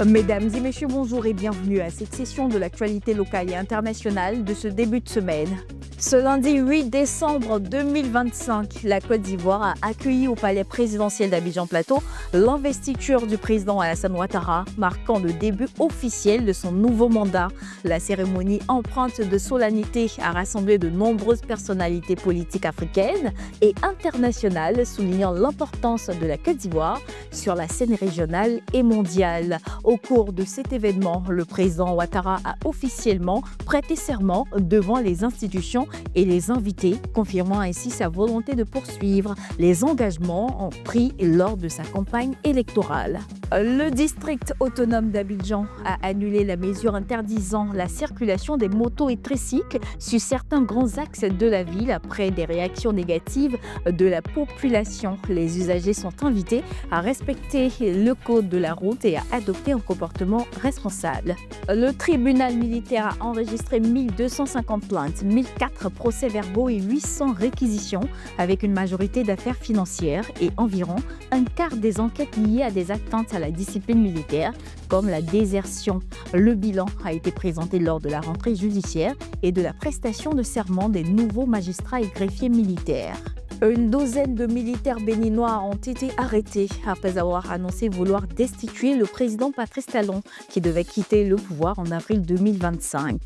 Mesdames et messieurs, bonjour et bienvenue à cette session de l'actualité locale et internationale de ce début de semaine. Ce lundi 8 décembre 2025, la Côte d'Ivoire a accueilli au palais présidentiel d'Abidjan-Plateau l'investiture du président Alassane Ouattara, marquant le début officiel de son nouveau mandat. La cérémonie empreinte de solennité a rassemblé de nombreuses personnalités politiques africaines et internationales, soulignant l'importance de la Côte d'Ivoire sur la scène régionale et mondiale. Au cours de cet événement, le président Ouattara a officiellement prêté serment devant les institutions et les invités, confirmant ainsi sa volonté de poursuivre les engagements pris lors de sa campagne électorale. Le district autonome d'Abidjan a annulé la mesure interdisant la circulation des motos et tricycles sur certains grands axes de la ville après des réactions négatives de la population. Les usagers sont invités à respecter le code de la route et à adopter un comportement responsable. Le tribunal militaire a enregistré 1250 plaintes, 1004 procès-verbaux et 800 réquisitions, avec une majorité d'affaires financières et environ un quart des enquêtes liées à des atteintes à la discipline militaire, comme la désertion. Le bilan a été présenté lors de la rentrée judiciaire et de la prestation de serment des nouveaux magistrats et greffiers militaires. Une douzaine de militaires béninois ont été arrêtés après avoir annoncé vouloir destituer le président Patrice Talon, qui devait quitter le pouvoir en avril 2025.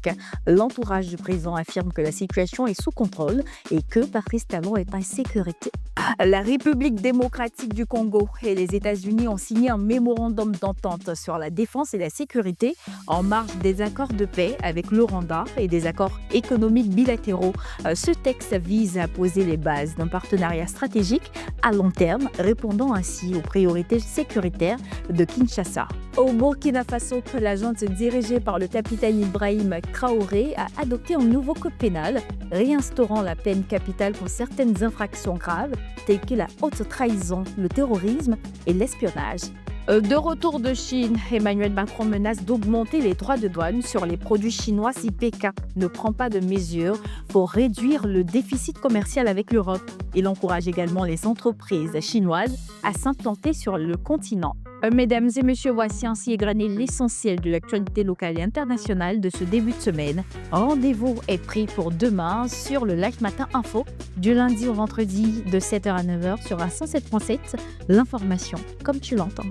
L'entourage du président affirme que la situation est sous contrôle et que Patrice Talon est en sécurité. La République démocratique du Congo et les États-Unis ont signé un mémorandum d'entente sur la défense et la sécurité en marge des accords de paix avec le Rwanda et des accords économiques bilatéraux. Ce texte vise à poser les bases d'un partenariat stratégique à long terme, répondant ainsi aux priorités sécuritaires de Kinshasa. Au Burkina Faso, la junte dirigée par le capitaine Ibrahim Traoré a adopté un nouveau code pénal, réinstaurant la peine capitale pour certaines infractions graves, telles que la haute trahison, le terrorisme et l'espionnage. De retour de Chine, Emmanuel Macron menace d'augmenter les droits de douane sur les produits chinois si Pékin ne prend pas de mesures pour réduire le déficit commercial avec l'Europe. Il encourage également les entreprises chinoises à s'implanter sur le continent. Mesdames et messieurs, voici ainsi égrené l'essentiel de l'actualité locale et internationale de ce début de semaine. Rendez-vous est pris pour demain sur le Live Matin Info, du lundi au vendredi de 7h à 9h sur A107.7, l'information comme tu l'entends.